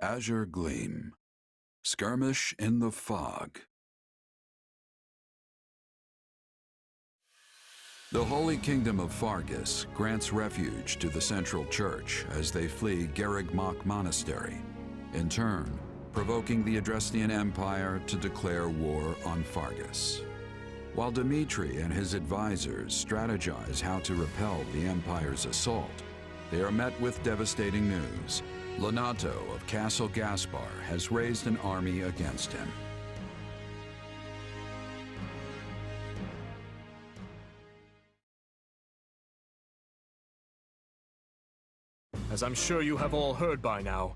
Azure Gleam. Skirmish in the fog. The Holy Kingdom of Fargus grants refuge to the Central Church as they flee Garrigmach Monastery, in turn provoking the Adrestian Empire to declare war on Fargus. While Dimitri and his advisors strategize how to repel the Empire's assault, they are met with devastating news. Lonato of Castle Gaspar has raised an army against him. As I'm sure you have all heard by now,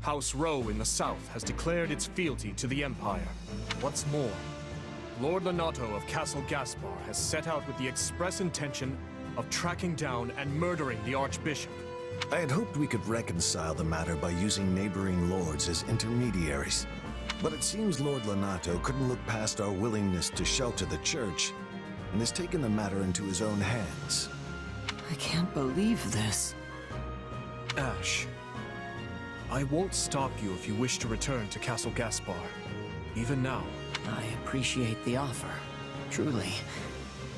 House Rowe in the south has declared its fealty to the Empire. What's more, Lord Lonato of Castle Gaspar has set out with the express intention of tracking down and murdering the Archbishop. I had hoped we could reconcile the matter by using neighboring lords as intermediaries. But it seems Lord Lonato couldn't look past our willingness to shelter the church, and has taken the matter into his own hands. I can't believe this. Ash, I won't stop you if you wish to return to Castle Gaspar, even now. I appreciate the offer, truly.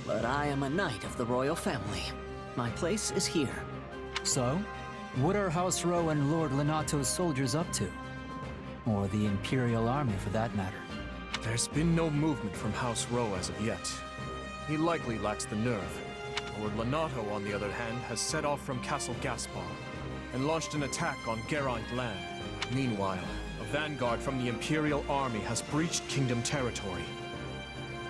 But I am a knight of the royal family. My place is here. So, what are House Rowe and Lord Lonato's soldiers up to? Or the Imperial Army, for that matter? There's been no movement from House Rowe as of yet. He likely lacks the nerve. Lord Lonato, on the other hand, has set off from Castle Gaspar and launched an attack on Geraint land. Meanwhile, a vanguard from the Imperial Army has breached Kingdom territory.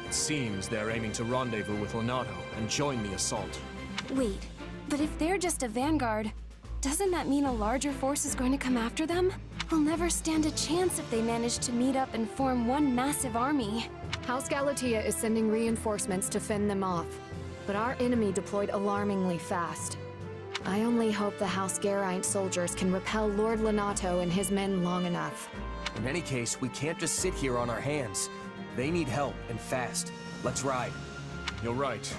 It seems they're aiming to rendezvous with Lonato and join the assault. Wait, but if they're just a vanguard, doesn't that mean a larger force is going to come after them? We'll never stand a chance if they manage to meet up and form one massive army. House Galatea is sending reinforcements to fend them off, but our enemy deployed alarmingly fast. I only hope the House Geraint soldiers can repel Lord Lonato and his men long enough. In any case, we can't just sit here on our hands. They need help, and fast. Let's ride. You're right,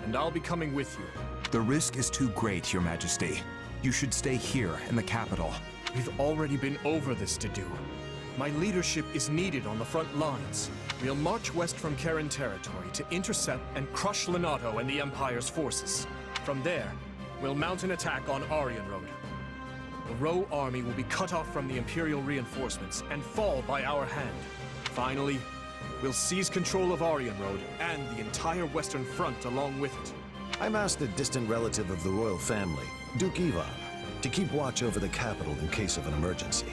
and I'll be coming with you. The risk is too great, Your Majesty. You should stay here in the capital. We've already been over this to do. My leadership is needed on the front lines. We'll march west from Karen territory to intercept and crush Lonato and the Empire's forces. From there, we'll mount an attack on Aryan Road. The Rowe army will be cut off from the Imperial reinforcements and fall by our hand. Finally, we'll seize control of Aryan Road and the entire Western Front along with it. I'm asked a distant relative of the royal family, Duke Ivan, to keep watch over the capital in case of an emergency.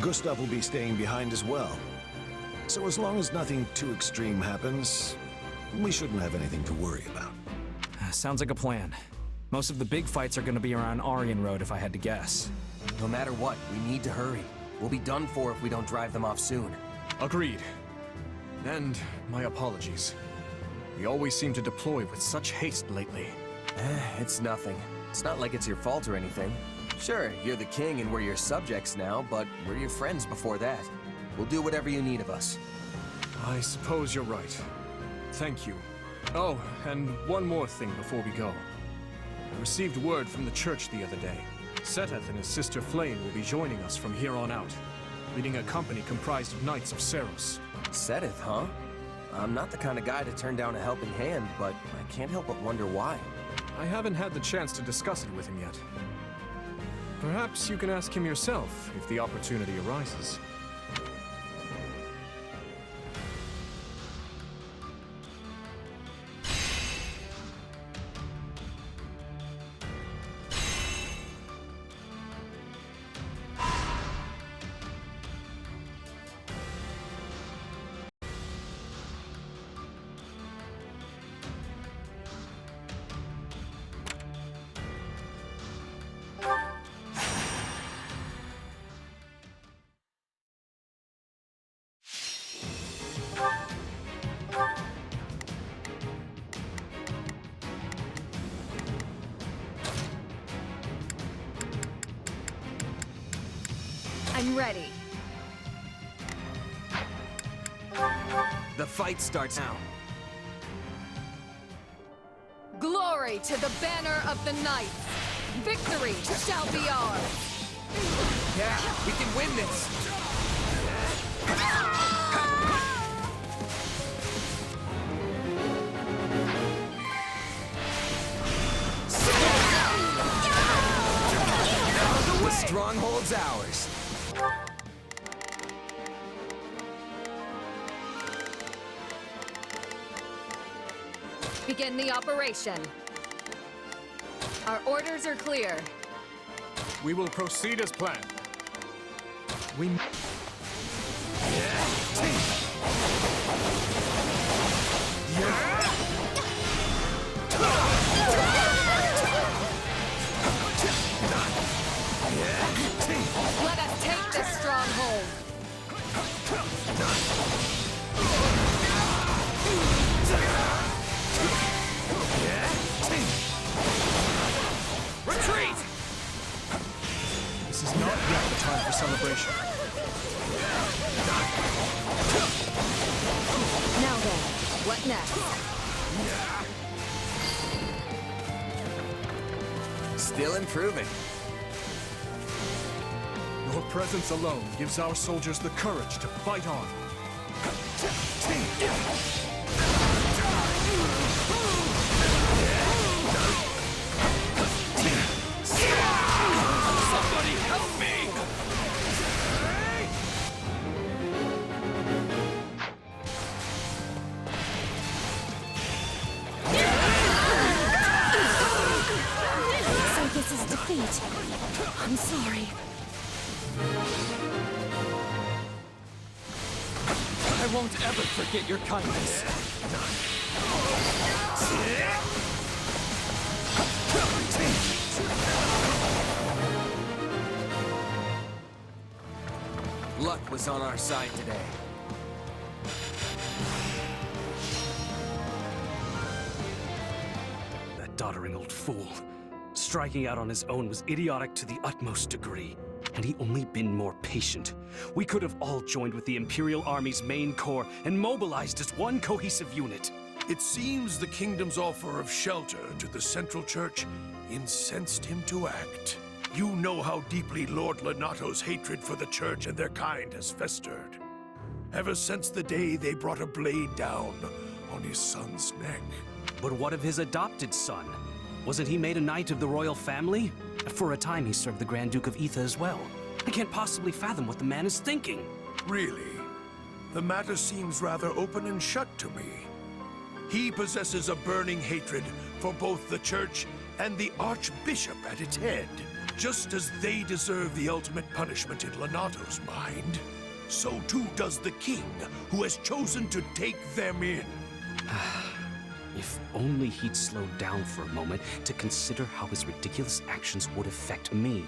Gustav will be staying behind as well. So as long as nothing too extreme happens, we shouldn't have anything to worry about. Sounds like a plan. Most of the big fights are going to be around Aryan Road, if I had to guess. No matter what, we need to hurry. We'll be done for if we don't drive them off soon. Agreed. And my apologies. We always seem to deploy with such haste lately. It's nothing. It's not like it's your fault or anything. Sure, you're the king and we're your subjects now, but we're your friends before that. We'll do whatever you need of us. I suppose you're right. Thank you. Oh, and one more thing before we go. I received word from the church the other day. Seteth and his sister Flame will be joining us from here on out, leading a company comprised of Knights of Seros. Seteth, huh? I'm not the kind of guy to turn down a helping hand, but I can't help but wonder why. I haven't had the chance to discuss it with him yet. Perhaps you can ask him yourself if the opportunity arises. I'm ready. The fight starts now. Glory to the banner of the Knights! Victory shall be ours! Yeah, we can win units! The stronghold's ours. Begin the operation. Our orders are clear. We will proceed as planned. We... Let us take this stronghold. Retreat! This is not yet the time for celebration. Now then, what next? Still improving. Your presence alone gives our soldiers the courage to fight on. Somebody help me! So this is defeat. I'm sorry. I won't ever forget your kindness. Luck was on our side today. That doddering old fool. Striking out on his own was idiotic to the utmost degree. Had he only been more patient, we could have all joined with the Imperial Army's main corps and mobilized as one cohesive unit. It seems the kingdom's offer of shelter to the Central Church incensed him to act. You know how deeply Lord Lenato's hatred for the Church and their kind has festered. Ever since the day they brought a blade down on his son's neck. But what of his adopted son? Wasn't he made a knight of the royal family? For a time he served the Grand Duke of Etha as well. I can't possibly fathom what the man is thinking. Really? The matter seems rather open and shut to me. He possesses a burning hatred for both the Church and the Archbishop at its head. Just as they deserve the ultimate punishment in Lenato's mind, so too does the king, who has chosen to take them in. If only he'd slowed down for a moment to consider how his ridiculous actions would affect me.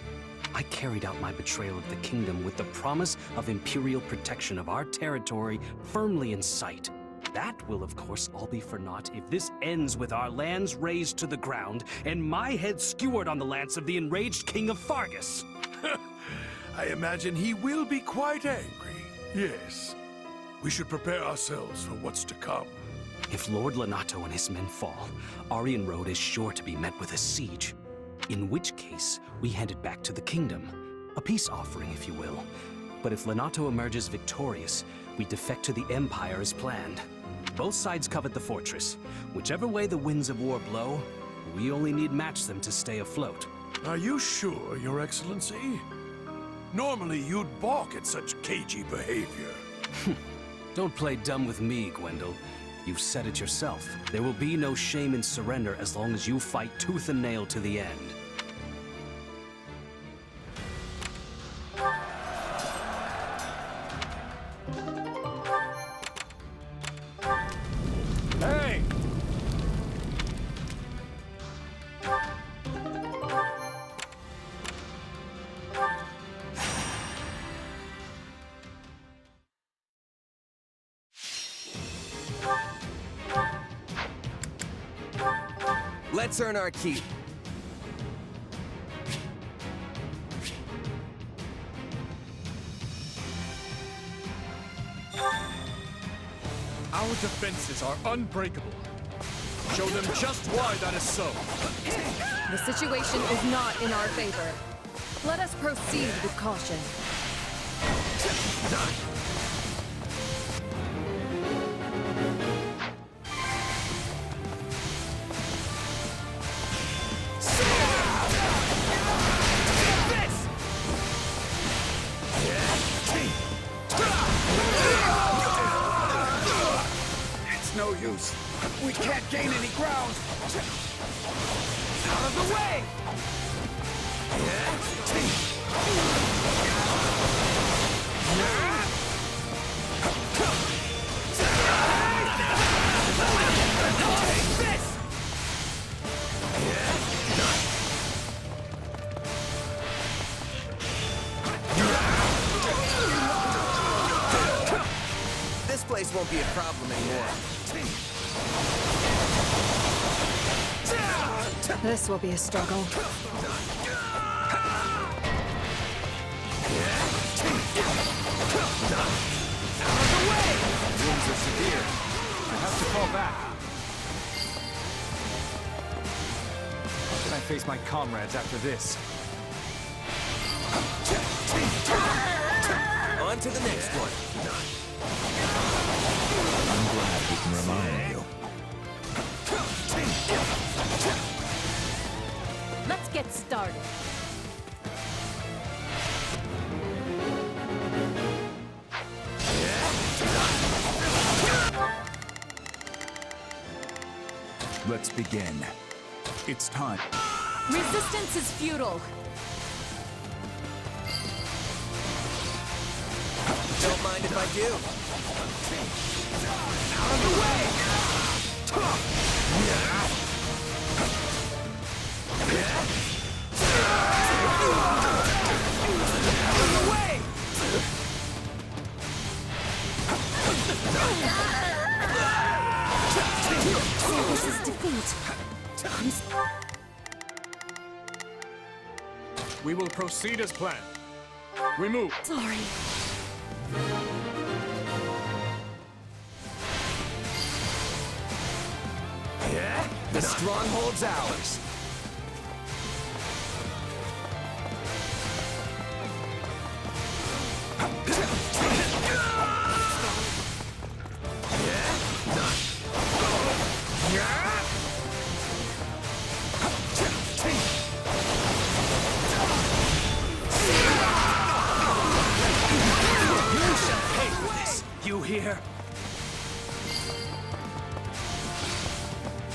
I carried out my betrayal of the kingdom with the promise of imperial protection of our territory firmly in sight. That will, of course, all be for naught if this ends with our lands razed to the ground and my head skewered on the lance of the enraged King of Fargus. I imagine he will be quite angry, yes. We should prepare ourselves for what's to come. If Lord Lenato and his men fall, Aryan Road is sure to be met with a siege. In which case, we hand it back to the kingdom. A peace offering, if you will. But if Lenato emerges victorious, we defect to the Empire as planned. Both sides covet the fortress. Whichever way the winds of war blow, we only need match them to stay afloat. Are you sure, Your Excellency? Normally, you'd balk at such cagey behavior. Don't play dumb with me, Gwendol. You've said it yourself. There will be no shame in surrender as long as you fight tooth and nail to the end. Hey! Let's earn our keep. Our defenses are unbreakable. Show them just why that is so. The situation is not in our favor. Let us proceed with caution. It's no use. We can't gain any ground. Out of the way! Take this! This place won't be a problem anymore. This will be a struggle. Wounds are severe. I have to fall back. How can I face my comrades after this? On to the next one. I'm glad we can rely on you. Let's get started. Let's begin. It's time. Resistance is futile. Don't mind if I do. Out of the way! Out of the way! So this is defeat. We will proceed as planned. We move. Sorry. The stronghold's ours. You hear?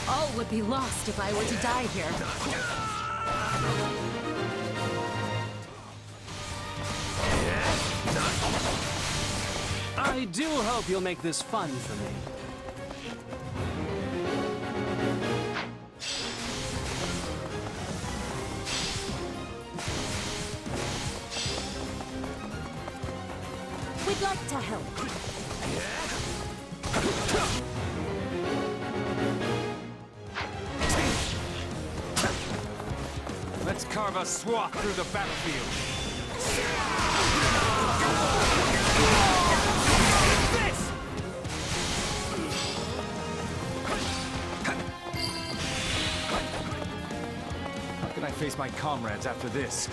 All would be lost if I were to die here. I do hope you'll make this fun for me. We'd like to help. Let's carve a swath through the battlefield. How can I face my comrades after this?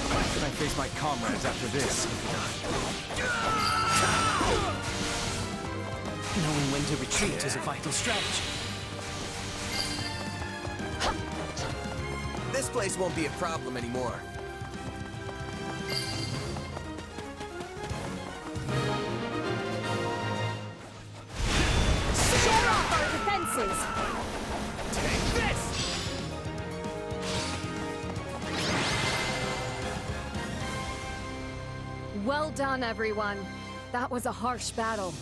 How can I face my comrades after this? Knowing when to retreat is a vital strategy. This place won't be a problem anymore. Share off our defenses! Take this! Well done, everyone. That was a harsh battle.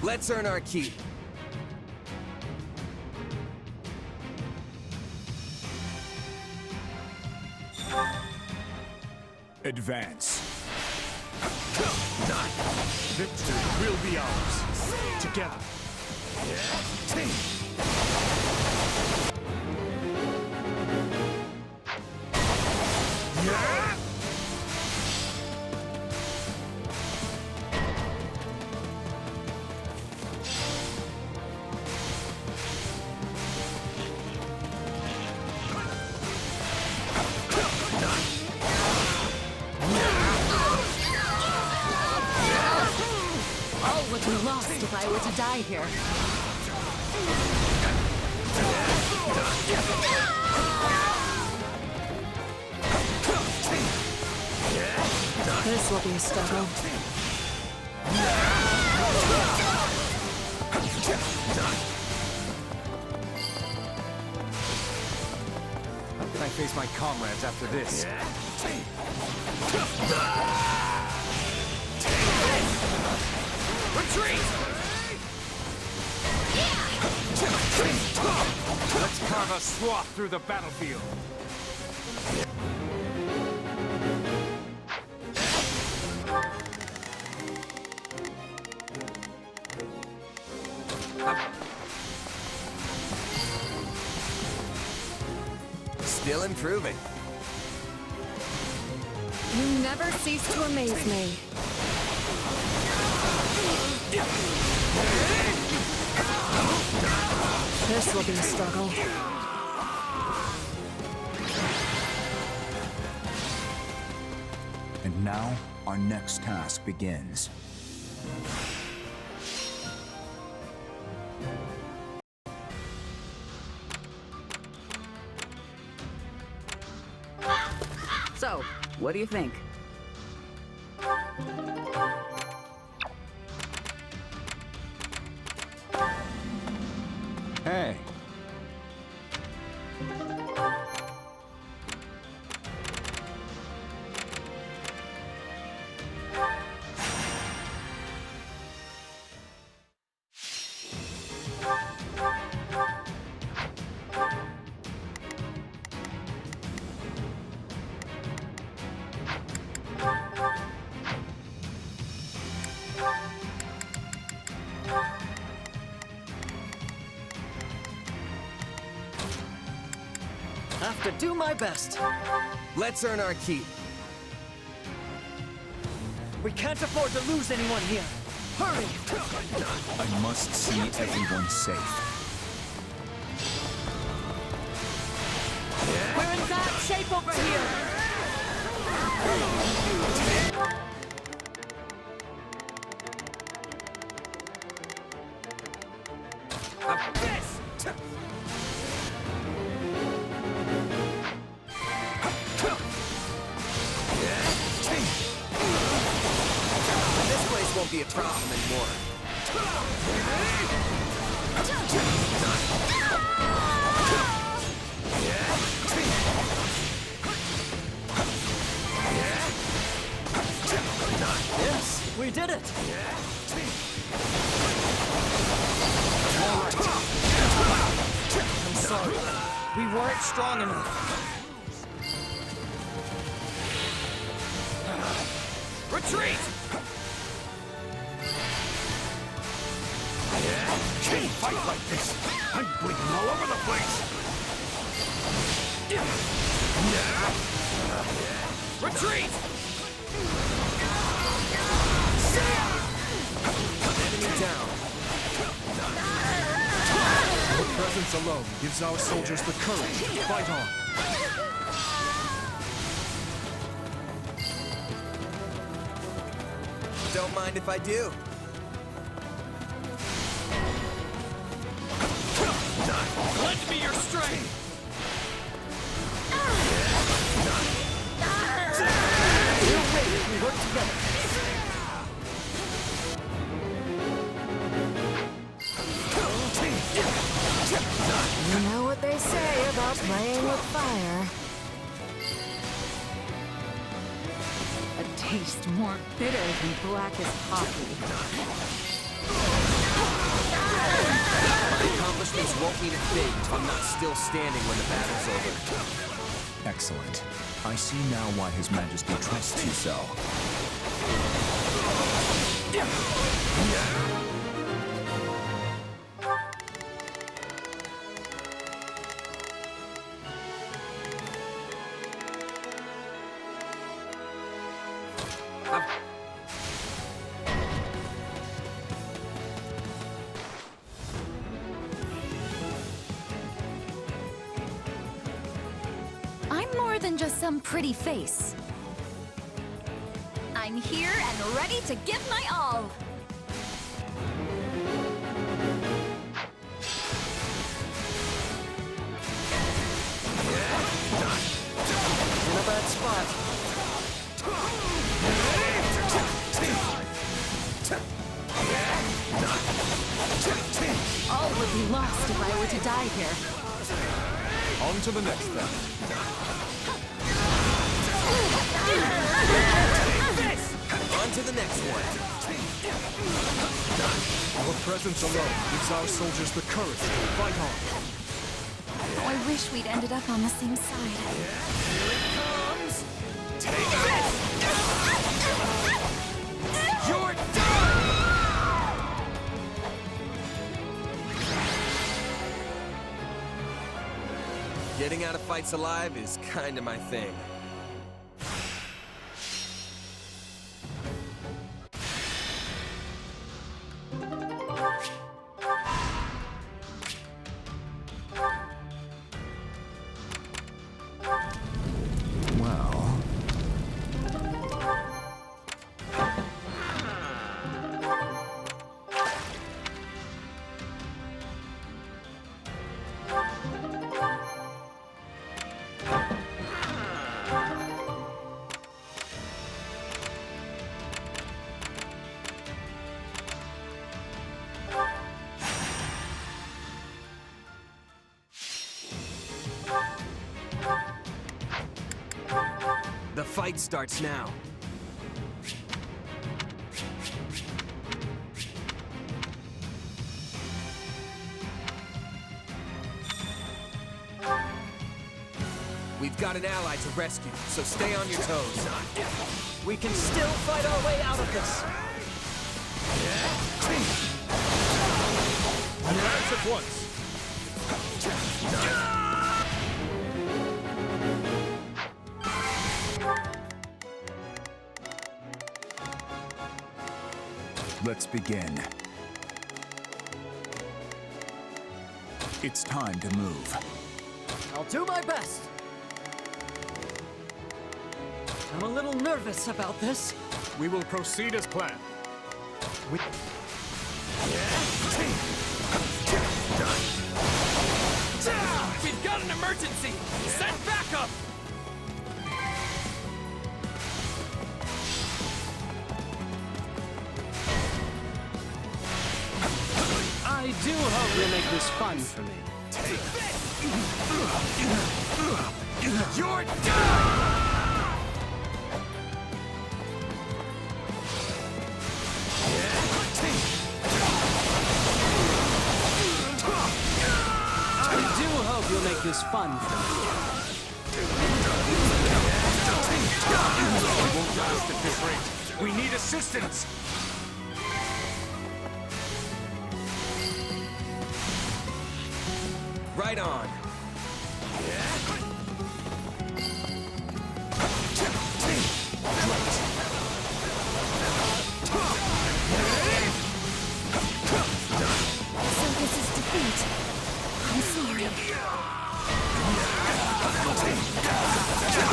Let's earn our keep. Advance. Victory will be ours. Together. All would be lost if I were to die here. This will be a struggle. How can I face my comrades after this? Retreat! Let's carve a swath through the battlefield. Still improving. You never cease to amaze me. This will be a struggle. And now, our next task begins. So, what do you think? Hey. Have to do my best. Let's earn our keep. We can't afford to lose anyone here. Hurry! I must see everyone safe. We're in bad shape over here. This place won't be a problem anymore. Yes, we did it! I'm sorry. We weren't strong enough. Retreat! Can't fight like this! I'm bleeding all over the place! Retreat! Enemy down. Your presence alone gives our soldiers the courage to fight on. Don't mind if I do. Lend me your strength! We'll wait if we work together. You know what they say about playing with fire. A taste more bitter than blackest coffee. My accomplishments won't mean a thing if I'm not still standing when the battle's over. Excellent. I see now why His Majesty trusts you so. I'm more than just some pretty face. I'm here and ready to give my all. In a bad spot. All would be lost if I were to die here. On to the next then. On to the next one. Your presence alone gives our soldiers the courage to fight on. Oh, I wish we'd ended up on the same side. Take this! You're done! Getting out of fights alive is kinda my thing. The fight starts now. We've got an ally to rescue, so stay on your toes. We can still fight our way out of this. Advance at once. Let's begin. It's time to move. I'll do my best. I'm a little nervous about this. We will proceed as planned. We've got an emergency! Send backup! I do hope you'll make this fun for me. Take this! You're done! I do hope you'll make this fun for me. We won't last at this rate. We need assistance! Right on. So this is defeat. I'm sorry.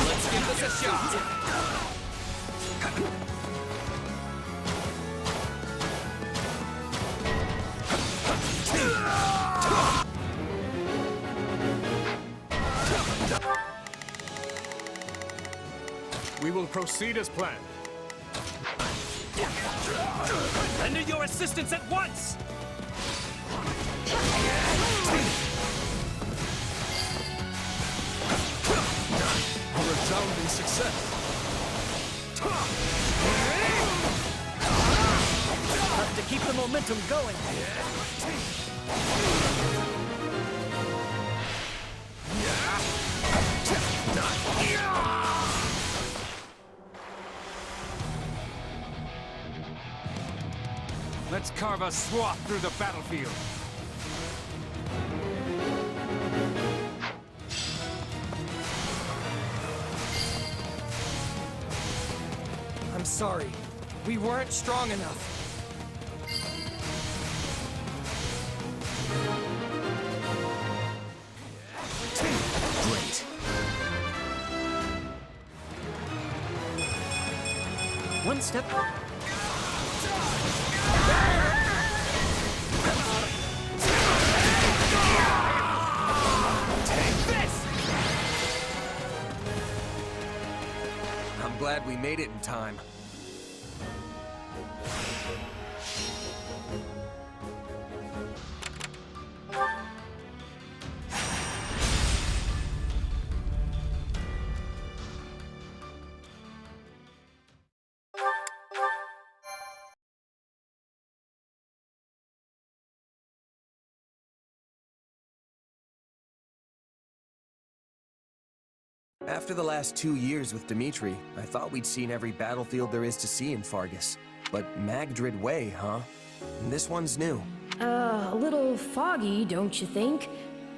Let's give this a shot. We will proceed as planned. Render your assistance at once! A resounding success. Have to keep the momentum going. Let's carve a swath through the battlefield. I'm sorry. We weren't strong enough. Great. One step. Take this! I'm glad we made it in time. After the last 2 years with Dimitri, I thought we'd seen every battlefield there is to see in Fargus. But Magdrid Way, huh? And this one's new. A little foggy, don't you think?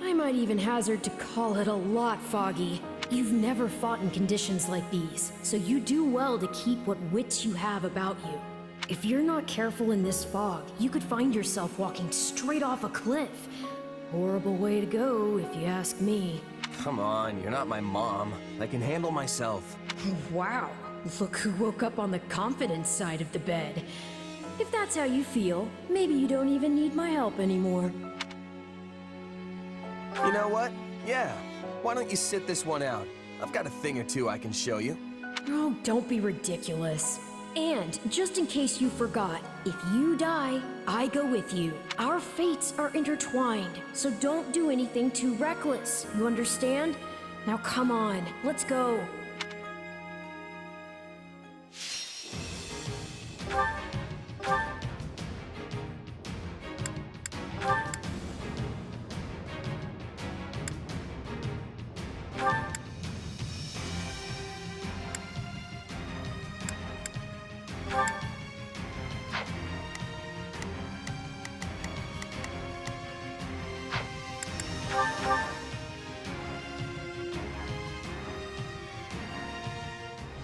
I might even hazard to call it a lot foggy. You've never fought in conditions like these, so you do well to keep what wits you have about you. If you're not careful in this fog, you could find yourself walking straight off a cliff. Horrible way to go, if you ask me. Come on, you're not my mom. I can handle myself. Wow, look who woke up on the confidence side of the bed. If that's how you feel, maybe you don't even need my help anymore. You know what? Yeah. Why don't you sit this one out? I've got a thing or two I can show you. Oh, don't be ridiculous. And, just in case you forgot, if you die, I go with you. Our fates are intertwined, so don't do anything too reckless. You understand? Now come on, let's go.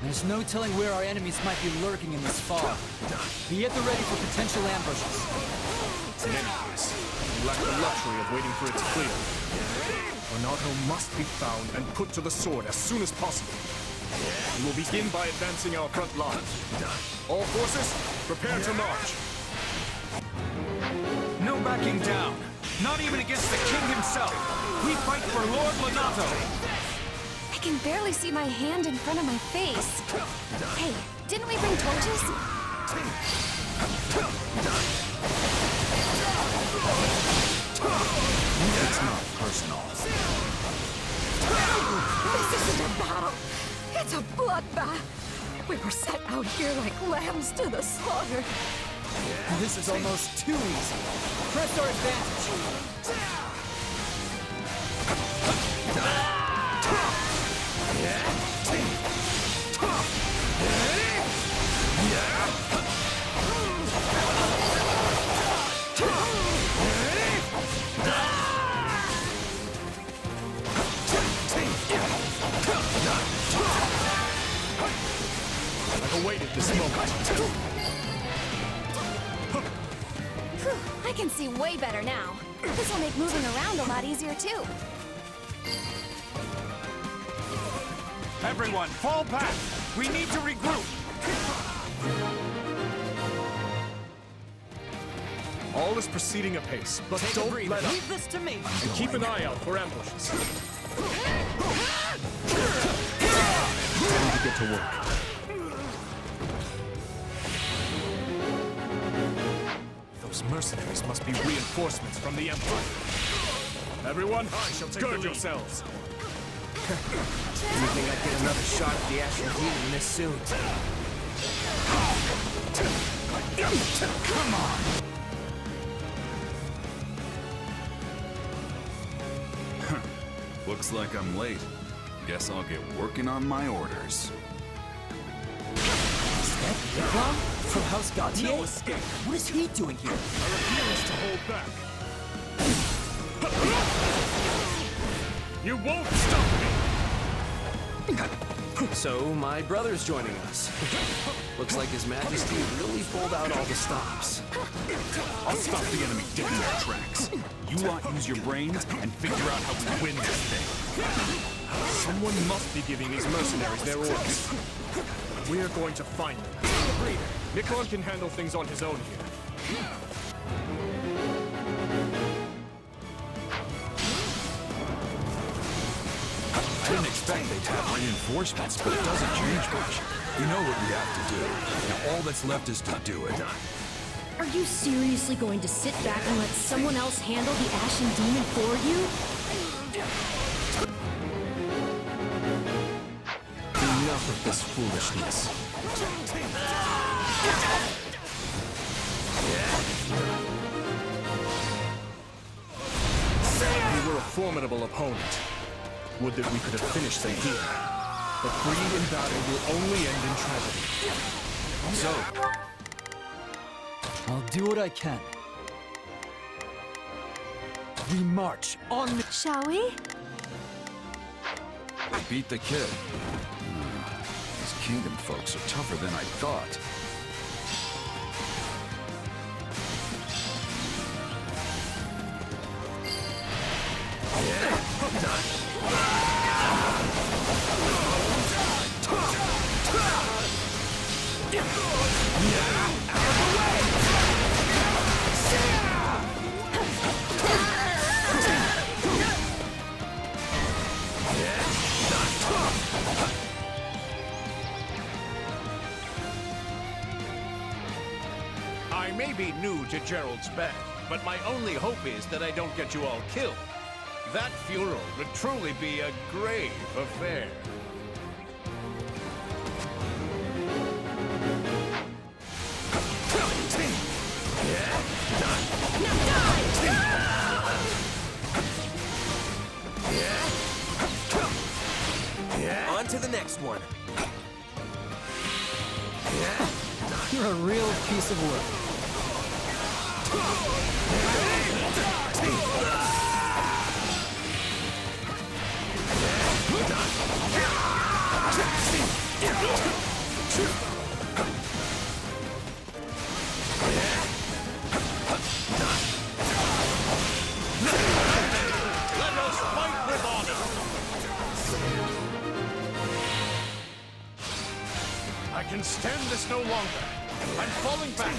There's no telling where our enemies might be lurking in this fog. Be at the ready for potential ambushes. Anyways, we lack the luxury of waiting for it to clear. Renato must be found and put to the sword as soon as possible. We will begin by advancing our front line. All forces, prepare to march. No backing down. Not even against the king himself. We fight for Lord Lenato. I can barely see my hand in front of my face. Hey, didn't we bring torches? It's not personal. This isn't a battle. It's a bloodbath. We were set out here like lambs to the slaughter. This is almost too easy. Press our advantage. I've awaited this moment. I can see way better now. This will make moving around a lot easier too. Everyone, fall back! We need to regroup! All is proceeding apace, but don't let up. Leave this to me. And keep an eye out for ambushes. Time to get to work. Those mercenaries must be reinforcements from the Empire. Everyone, gird yourselves. You think I'd get another shot at the Azure Gleam this soon? Come on! Looks like I'm late. Guess I'll get working on my orders. Islam? From House Gautier? No escape. What is he doing here? I refuse to hold back. You won't stop me! So, my brother's joining us. Looks like His Majesty really pulled out all the stops. I'll stop the enemy dead in their tracks. You lot use your brains and figure out how we win this thing. Someone must be giving these mercenaries their orders. We're going to find them. Nikon can handle things on his own here. I didn't expect they'd have reinforcements, but it doesn't change much. We know what we have to do. Now all that's left is to do it. Are you seriously going to sit back and let someone else handle the Ashen Demon for you? Enough of this foolishness. We were a formidable opponent. Would that we could have finished them here. But greed in battle will only end in tragedy. So, I'll do what I can. We march on. Shall we? beat the kid. These kingdom folks are tougher than I thought. I may be new to Gerald's band, but my only hope is that I don't get you all killed. That funeral would truly be a grave affair. On to the next one. You're a real piece of work. Let us fight with honor! I can stand this no longer. I'm falling back.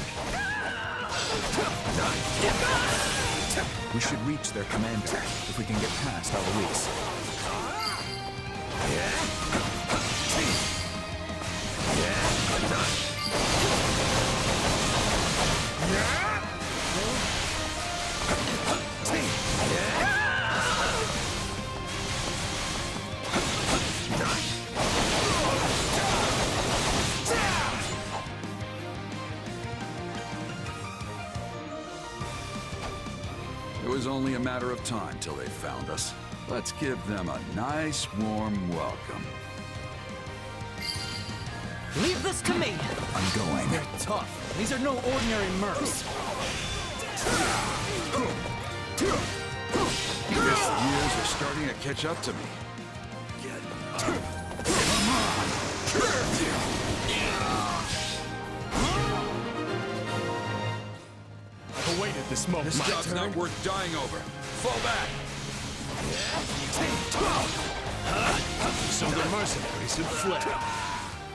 We should reach their commander if we can get past Eloise. It was only a matter of time till they found us. Let's give them a nice, warm welcome. Leave this to me! I'm going. They're tough. These are no ordinary mercs. Guess the years are starting to catch up to me. I've awaited this moment. This job's not worth dying over. Fall back! So the mercenaries have fled.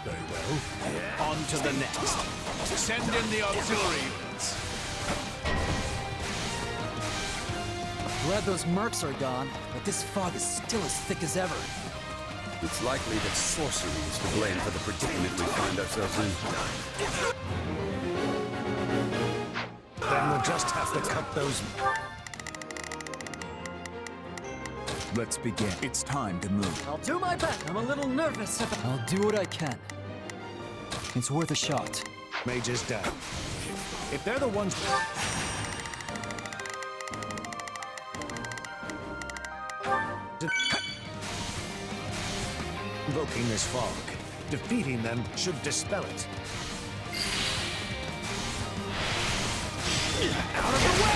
Very well. On to the next. Send in the auxiliary units. Glad those mercs are gone, but this fog is still as thick as ever. It's likely that sorcery is to blame for the predicament we find ourselves in. Then we'll just have to cut those... Let's begin. It's time to move. I'll do my best. I'm a little nervous. I'll do what I can. It's worth a shot. Mage is down. If they're the ones... invoking this fog. Defeating them should dispel it. Out of the way!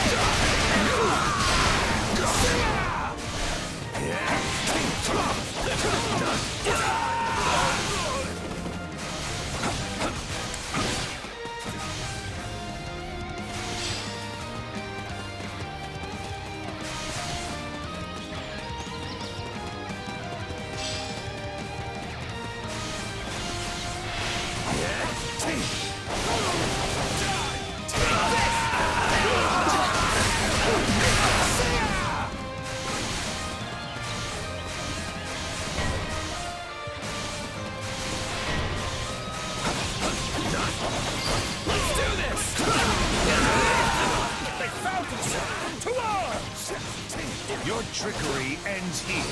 Your trickery ends here.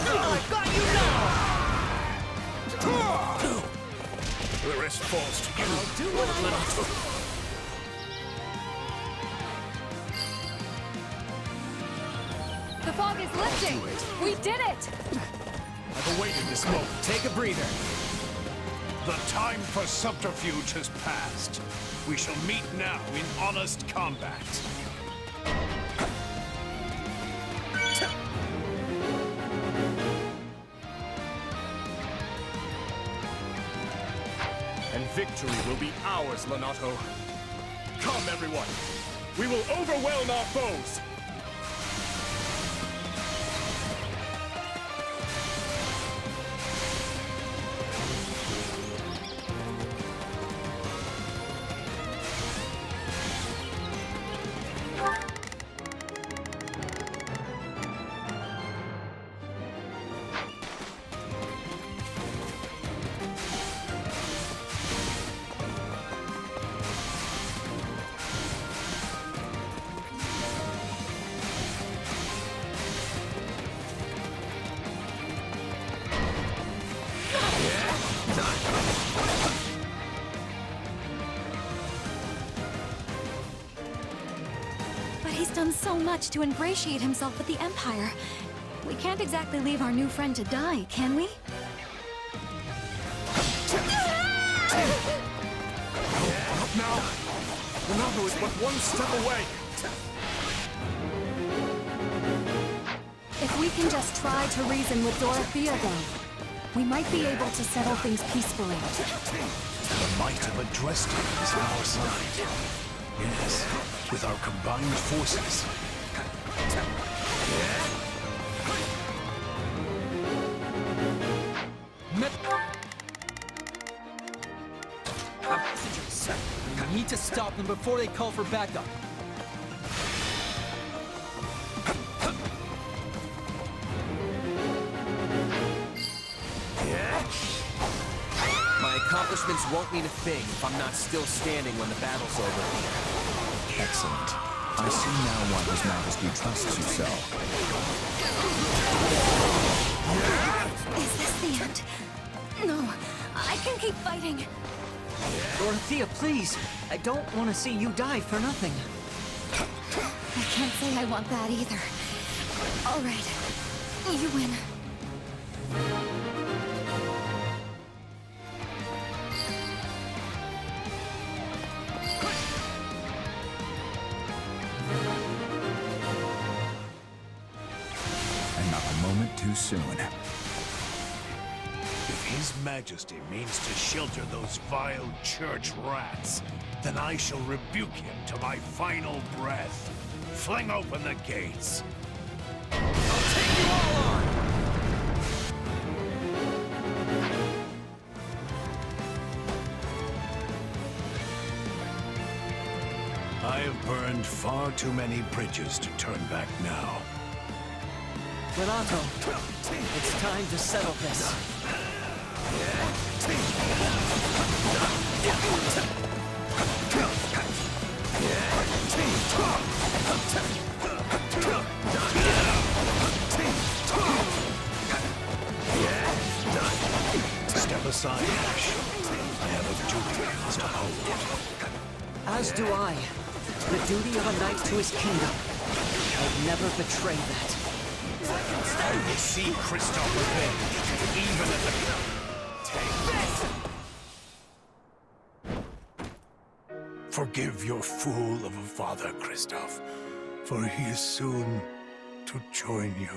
I've got you now! The rest falls to you. I'll do what I want. The fog is lifting! We did it! I've awaited this moment. Take a breather. The time for subterfuge has passed. We shall meet now in honest combat. And victory will be ours, Lonato. Come, everyone! We will overwhelm our foes! He's done so much to ingratiate himself with the Empire. We can't exactly leave our new friend to die, can we? Not now! Lonato is but one step away! If we can just try to reason with Dorothea, though, we might be able to settle things peacefully. The might of Adrestia is on our side. Yes, with our combined forces. Messengers! We need to stop them before they call for backup. My accomplishments won't mean a thing if I'm not still standing when the battle's over. Excellent. I see now why His Majesty trusts you so. Is this the end? No, I can keep fighting. Dorothea, please! I don't want to see you die for nothing. I can't say I want that either. All right, you win. And not a moment too soon. If His Majesty means to shelter those vile church rats, then I shall rebuke him to my final breath. Fling open the gates. I'll take you all on! I have burned far too many bridges to turn back now. Lonato, it's time to settle this. Step aside, Ash. I have a duty to hold. As do I. The duty of a knight to his kingdom. I'd never betray that. I will see Kristoff revenge, even at the... Forgive your fool of a father, Kristoff, for he is soon to join you.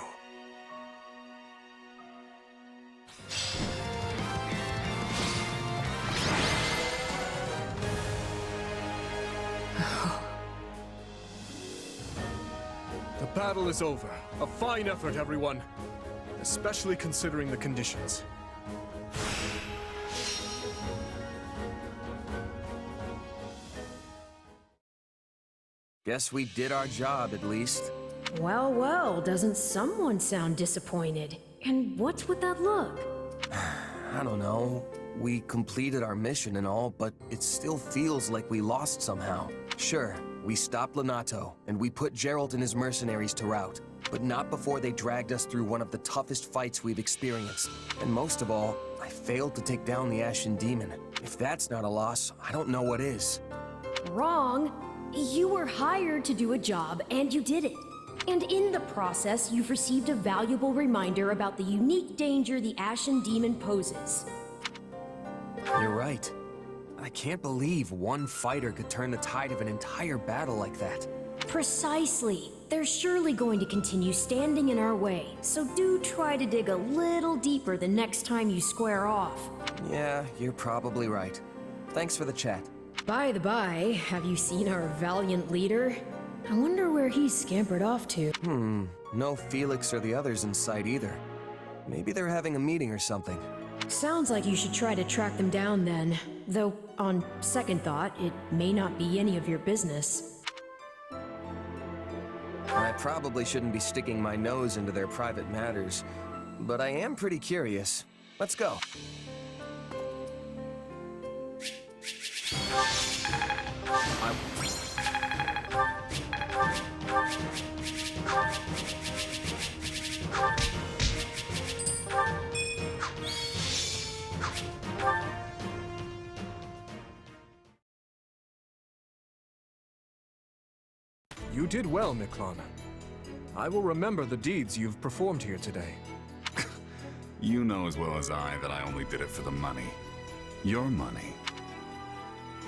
The battle is over. A fine effort, everyone. Especially considering the conditions. Guess we did our job, at least. Well, well, doesn't someone sound disappointed? And what's with that look? I don't know. We completed our mission and all, but it still feels like we lost somehow. Sure, we stopped Lonato, and we put Geralt and his mercenaries to rout, but not before they dragged us through one of the toughest fights we've experienced. And most of all, I failed to take down the Ashen Demon. If that's not a loss, I don't know what is. Wrong. You were hired to do a job, and you did it. And in the process, you've received a valuable reminder about the unique danger the Ashen Demon poses. You're right. I can't believe one fighter could turn the tide of an entire battle like that. Precisely. They're surely going to continue standing in our way, so do try to dig a little deeper the next time you square off. Yeah, you're probably right. Thanks for the chat. By the by, have you seen our valiant leader? I wonder where he's scampered off to. No Felix or the others in sight either. Maybe they're having a meeting or something. Sounds like you should try to track them down then. Though, on second thought, it may not be any of your business. I probably shouldn't be sticking my nose into their private matters, but I am pretty curious. Let's go. You did well, Miklon. I will remember the deeds you've performed here today. You know as well as I that I only did it for the money. Your money.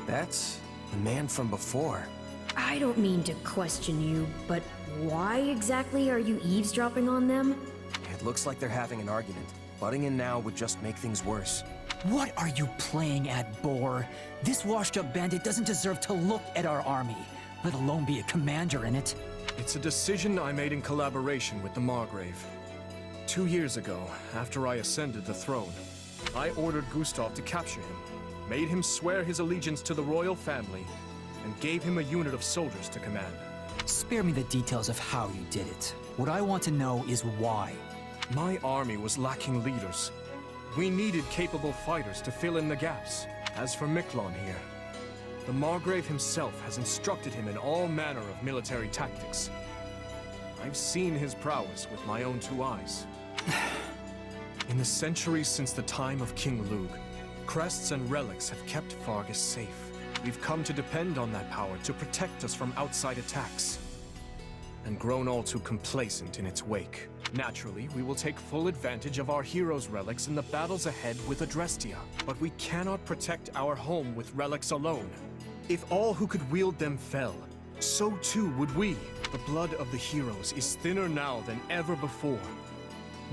That's the man from before. I don't mean to question you, but why exactly are you eavesdropping on them? It looks like they're having an argument. Butting in now would just make things worse. What are you playing at, Boar? This washed-up bandit doesn't deserve to look at our army, let alone be a commander in it. It's a decision I made in collaboration with the Margrave. 2 years ago, after I ascended the throne, I ordered Gustav to capture him, made him swear his allegiance to the royal family, and gave him a unit of soldiers to command. Spare me the details of how you did it. What I want to know is why. My army was lacking leaders. We needed capable fighters to fill in the gaps. As for Miklon here, the Margrave himself has instructed him in all manner of military tactics. I've seen his prowess with my own 2 eyes. In the centuries since the time of King Lugh, crests and relics have kept Fargus safe. We've come to depend on that power to protect us from outside attacks, and grown all too complacent in its wake. Naturally, we will take full advantage of our heroes' relics in the battles ahead with Adrestia, but we cannot protect our home with relics alone. If all who could wield them fell, so too would we. The blood of the heroes is thinner now than ever before.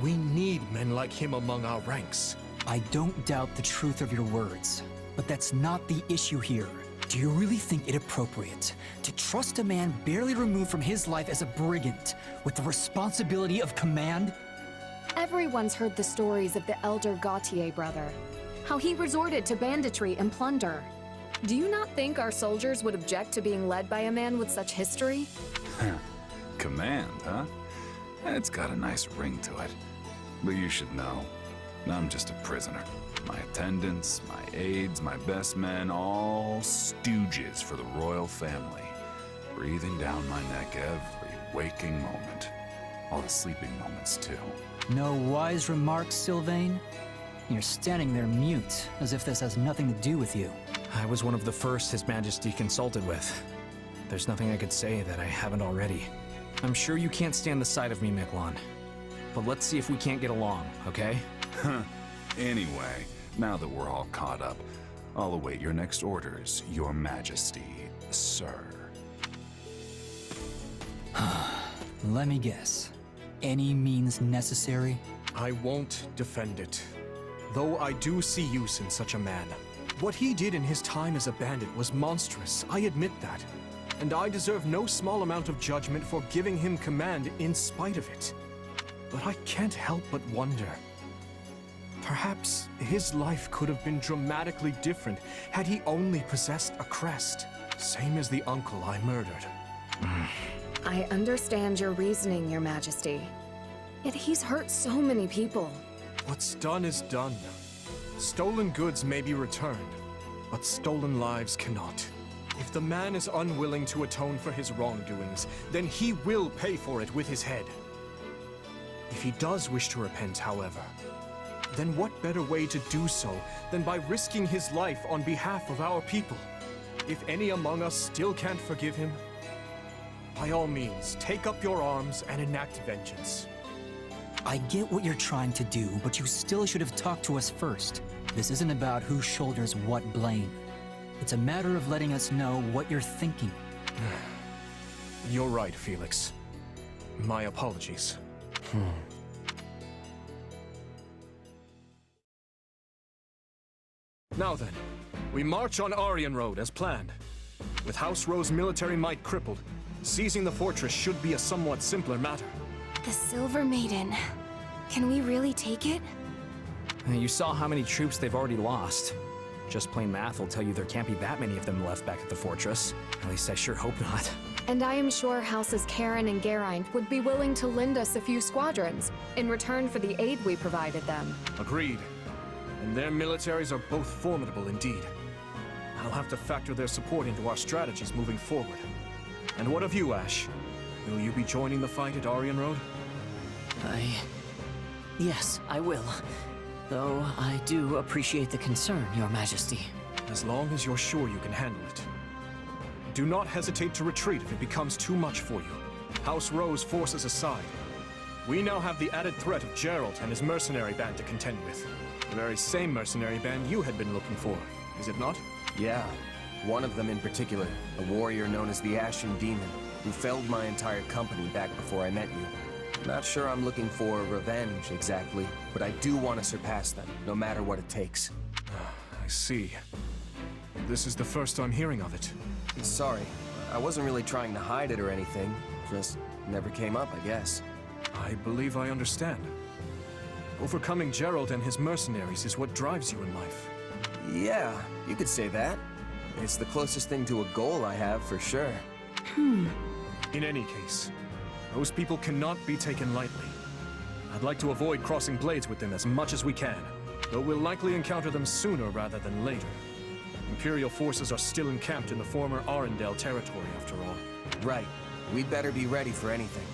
We need men like him among our ranks. I don't doubt the truth of your words, but that's not the issue here. Do you really think it appropriate to trust a man barely removed from his life as a brigand with the responsibility of command? Everyone's heard the stories of the elder Gautier brother, how he resorted to banditry and plunder. Do you not think our soldiers would object to being led by a man with such history? Command, huh? It's got a nice ring to it. But you should know, I'm just a prisoner. My attendants, my aides, my best men, all stooges for the royal family. Breathing down my neck every waking moment. All the sleeping moments, too. No wise remarks, Sylvain? You're standing there mute, as if this has nothing to do with you. I was one of the first His Majesty consulted with. There's nothing I could say that I haven't already. I'm sure you can't stand the sight of me, Miklon. but let's see if we can't get along, okay? Anyway, now that we're all caught up, I'll await your next orders, Your Majesty, sir. Let me guess. Any means necessary? I won't defend it. Though I do see use in such a man. What he did in his time as a bandit was monstrous, I admit that. And I deserve no small amount of judgment for giving him command in spite of it. But I can't help but wonder. Perhaps his life could have been dramatically different had he only possessed a crest. Same as the uncle I murdered. I understand your reasoning, Your Majesty. Yet he's hurt so many people. What's done is done. Stolen goods may be returned, but stolen lives cannot. If the man is unwilling to atone for his wrongdoings, then he will pay for it with his head. If he does wish to repent, however, then what better way to do so than by risking his life on behalf of our people? If any among us still can't forgive him, by all means, take up your arms and enact vengeance. I get what you're trying to do, but you still should have talked to us first. This isn't about who shoulders what blame. It's a matter of letting us know what you're thinking. You're right, Felix. My apologies. Now then, we march on Aryan Road as planned. With House Rose military might crippled, seizing the fortress should be a somewhat simpler matter. The Silver Maiden. Can we really take it? You saw how many troops they've already lost. Just plain math will tell you there can't be that many of them left back at the fortress. At least I sure hope not. And I am sure Houses Karen and Geraint would be willing to lend us a few squadrons in return for the aid we provided them. Agreed. And their militaries are both formidable indeed. I'll have to factor their support into our strategies moving forward. And what of you, Ash? Will you be joining the fight at Aryan Road? Yes, I will. Though I do appreciate the concern, Your Majesty. As long as you're sure you can handle it. Do not hesitate to retreat if it becomes too much for you. House Rose forces aside. We now have the added threat of Gerald and his mercenary band to contend with. The very same mercenary band you had been looking for, is it not? Yeah. One of them in particular, a warrior known as the Ashen Demon, who felled my entire company back before I met you. Not sure I'm looking for revenge exactly, but I do want to surpass them, no matter what it takes. I see. This is the first I'm hearing of it. Sorry, I wasn't really trying to hide it or anything. Just never came up, I guess. I believe I understand. Overcoming Gerald and his mercenaries is what drives you in life. Yeah, you could say that. It's the closest thing to a goal I have, for sure. In any case, those people cannot be taken lightly. I'd like to avoid crossing blades with them as much as we can, though we'll likely encounter them sooner rather than later. Imperial forces are still encamped in the former Arendelle territory, after all. Right. We'd better be ready for anything.